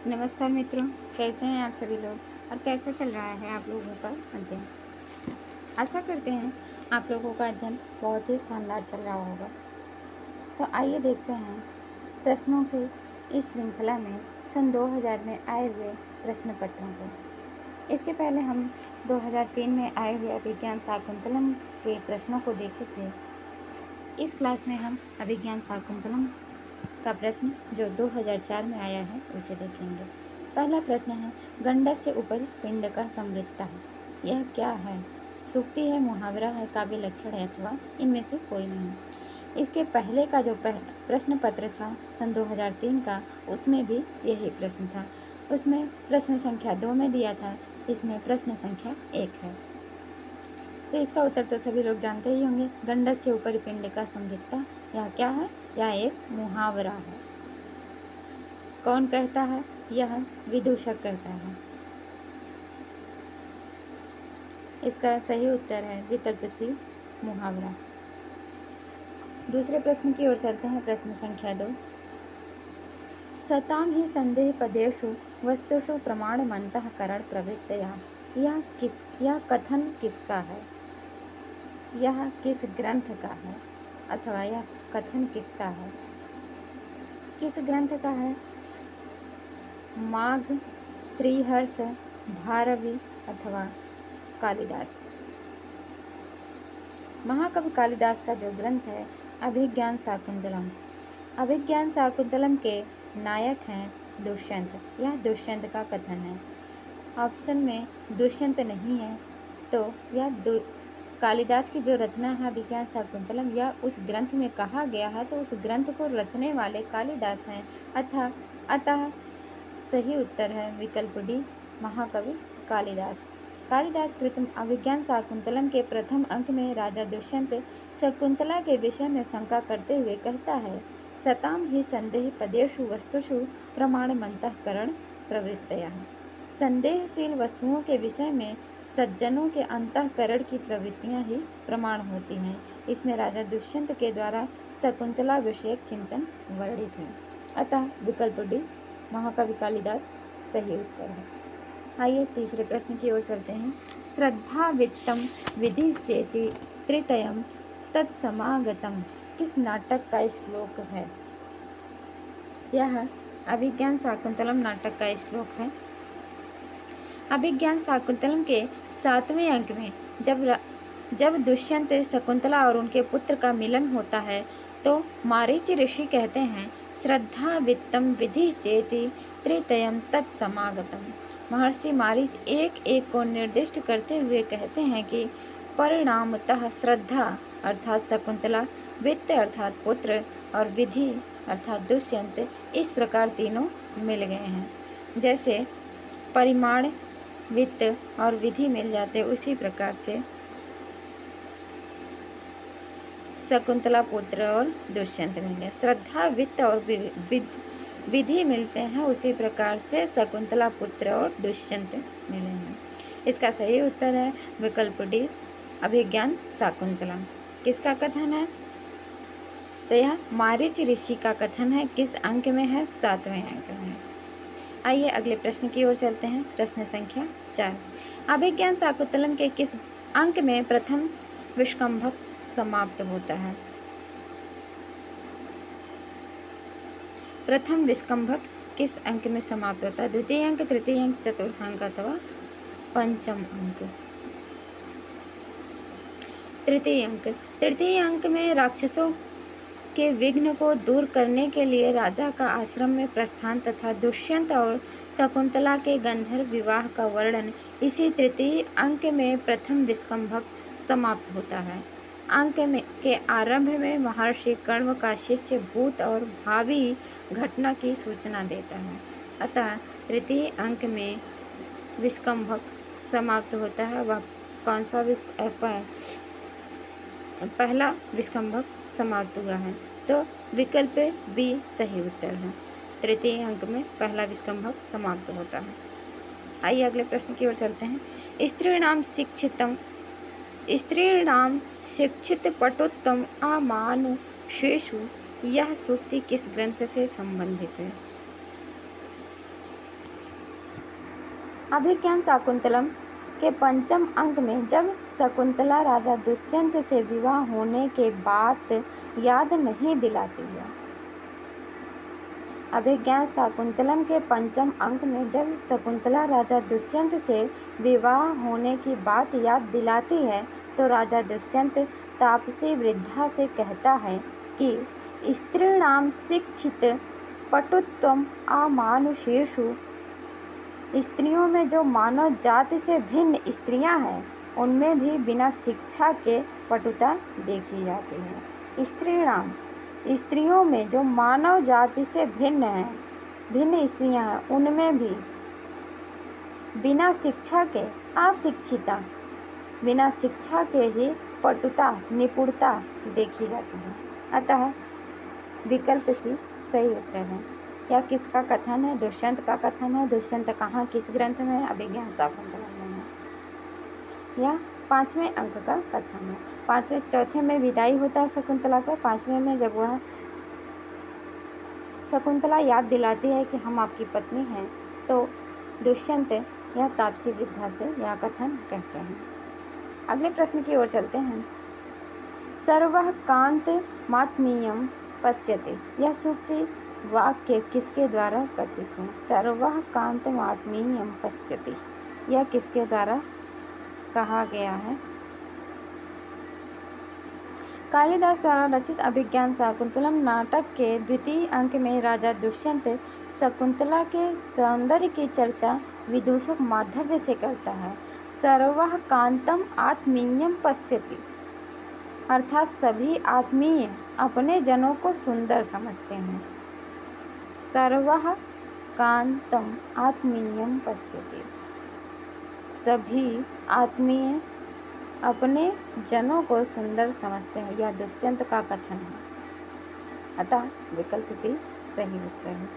नमस्कार मित्रों, कैसे हैं आप सभी लोग और कैसा चल रहा है आप लोगों का अध्ययन। आशा करते हैं आप लोगों का अध्ययन बहुत ही शानदार चल रहा होगा। तो आइए देखते हैं प्रश्नों की इस श्रृंखला में सन 2000 में आए हुए प्रश्न पत्रों को। इसके पहले हम 2003 में आए हुए अभिज्ञान शाकुंतलम के प्रश्नों को देखे थे। इस क्लास में हम अभिज्ञान शाकुंतलम का प्रश्न जो 2004 में आया है उसे देखेंगे। पहला प्रश्न है, गंडस्य उपरि पिंड का समृद्धता है। यह क्या है? सूक्ति है, मुहावरा है, काव्य लक्षण है अथवा इनमें से कोई नहीं। इसके पहले का जो प्रश्न पत्र था सन 2003 का, उसमें भी यही प्रश्न था। उसमें प्रश्न संख्या 2 में दिया था, इसमें प्रश्न संख्या 1 है। तो इसका उत्तर तो सभी लोग जानते ही होंगे। गंडस्य उपरि पिंड का समृद्धता, यह क्या है? यह एक मुहावरा है। कौन कहता है? यह विदूषक कहता है। इसका सही उत्तर है विकल्प सी, मुहावरा। दूसरे प्रश्न की ओर चलते हैं। प्रश्न संख्या 2, सताम ही संदेह पदेषु वस्तुषु प्रमाणमन्तः करण प्रवृत्तया। यह कथन किसका है? यह किस ग्रंथ का है अथवा यह कथन किसका है? किस ग्रंथ का है? माघ, श्रीहर्ष, भारवी अथवा कालिदास। महाकवि कालिदास का जो ग्रंथ है अभिज्ञान शाकुंतलम। अभिज्ञान शाकुंतलम के नायक हैं दुष्यंत। यह दुष्यंत का कथन है। ऑप्शन में दुष्यंत नहीं है, तो यह कालिदास की जो रचना है अभिज्ञान शाकुंतलम, यह उस ग्रंथ में कहा गया है, तो उस ग्रंथ को रचने वाले कालिदास हैं। अतः सही उत्तर है विकल्प डी, महाकवि कालिदास। कालिदास कृत अभिज्ञान शाकुंतलम के प्रथम अंक में राजा दुष्यंत शकुंतला के विषय में शंका करते हुए कहता है, सताम ही संदेह पदेषु वस्तुषु प्रमाणमन्तः करण प्रवृत्तया। संदेहशील वस्तुओं के विषय में सज्जनों के अंतःकरण की प्रवृत्तियां ही प्रमाण होती हैं। इसमें राजा दुष्यंत के द्वारा शकुंतला विषयक चिंतन वर्णित है। अतः विकल्प डी, महाकवि कालिदास सही उत्तर है। आइए तीसरे प्रश्न की ओर चलते हैं। श्रद्धा वित्तम विधिश्चेति त्रितयम तत्समागतम किस नाटक का श्लोक है? यह अभिज्ञान शाकुंतलम नाटक का श्लोक है। अभिज्ञान शाकुंतलम के 7वें अंक में जब दुष्यंत, शकुंतला और उनके पुत्र का मिलन होता है, तो मारीच ऋषि कहते हैं, श्रद्धा वित्तम विधि चेति त्रितयम तत्समागतम। महर्षि मारीच एक एक को निर्दिष्ट करते हुए कहते हैं कि परिणामतः श्रद्धा अर्थात शकुंतला, वित्त अर्थात पुत्र और विधि अर्थात दुष्यंत, इस प्रकार तीनों मिल गए हैं। जैसे परिमाण, वित्त और विधि मिल जाते, उसी प्रकार से शकुंतला, पुत्र और दुष्यंत मिल गए। श्रद्धा, वित्त और विधि मिलते हैं, उसी प्रकार से शकुंतला, पुत्र और दुष्यंत मिले हैं। इसका सही उत्तर है विकल्प डी, अभिज्ञान शाकुंतलम। किसका कथन है? तो यह मारीच ऋषि का कथन है। किस अंक में है? 7वें अंक में। आइए अगले प्रश्न की ओर चलते हैं। प्रश्न संख्या 4, अभिज्ञान शाकुंतलम के किस अंक में प्रथम विष्कंभक समाप्त होता है? प्रथम विष्कंभक किस अंक में समाप्त होता है? द्वितीय अंक, तृतीय अंक, चतुर्थ अंक अथवा पंचम अंक? तृतीय अंक। तृतीय अंक में राक्षसों के विघ्न को दूर करने के लिए राजा का आश्रम में प्रस्थान तथा दुष्यंत और शकुंतला के गंधर्व विवाह का वर्णन इसी तृतीय अंक में प्रथम विष्कंभक समाप्त होता है। अंक में के आरंभ में महर्षि कण्व का शिष्य भूत और भावी घटना की सूचना देता है। अतः तृतीय अंक में विष्कंभक समाप्त होता है। वह कौन सा पहला विष्कंभक समाप्त हुआ है, तो विकल्प बी सही उत्तर है। तृतीय अंक में पहला विष्कंभक समाप्त होता है। आइए अगले प्रश्न की ओर चलते हैं। स्त्रीणाम शिक्षित पटुत्तम आमानुषेषु, यह सूक्ति किस ग्रंथ से संबंधित है? अभिज्ञान शाकुंतलम के पंचम अंक में जब शकुंतला राजा दुष्यंत से विवाह होने के बात याद नहीं दिलाती है। अभिज्ञान शाकुंतलम के पंचम अंक में जब शकुंतला राजा दुष्यंत से विवाह होने की बात याद दिलाती है तो राजा दुष्यंत तापसी वृद्धा से कहता है कि स्त्रीणाम शिक्षित पटुत्वम अमानुषेषु, स्त्रियों में जो मानव जाति से भिन्न स्त्रियां हैं उनमें भी बिना शिक्षा के पटुता देखी जाती है। स्त्रीणाम, स्त्रियों में जो मानव जाति से भिन्न स्त्रियां हैं उनमें भी बिना शिक्षा के अशिक्षिता, बिना शिक्षा के ही पटुता निपुणता देखी जाती है। अतः विकल्प सी सही उत्तर है। यह किसका कथन है? दुष्यंत का कथन है। दुष्यंत कहाँ, किस ग्रंथ में है? अभिज्ञान शाकुंतलम में है। यह 5वें अंक का कथन है। चौथे में विदाई होता है शकुंतला का। 5वें में जब वह शकुंतला याद दिलाती है कि हम आपकी पत्नी हैं तो दुष्यंत यह तापसी वृद्धा से यह कथन कहते हैं। अगले प्रश्न की ओर चलते हैं। सर्वः कांतमात्मीयं पश्यते, यह सूक्ति वाक्य किसके द्वारा कथित है? सर्वः कांतमात्मीयं पश्यति, यह किसके द्वारा कहा गया है? कालिदास द्वारा रचित अभिज्ञान शाकुंतलम नाटक के द्वितीय अंक में राजा दुष्यंत शकुंतला के सौंदर्य की चर्चा विदूषक माधव्य से करता है। सर्वः कांतम आत्मीयं पश्यति, अर्थात सभी आत्मीय अपने जनों को सुंदर समझते हैं। सर्वः कांतम आत्मीयं पश्यति, सभी आत्मीय अपने जनों को सुंदर समझते हैं। यह दुष्यंत का कथन है। अतः विकल्प सी सही उत्तर है।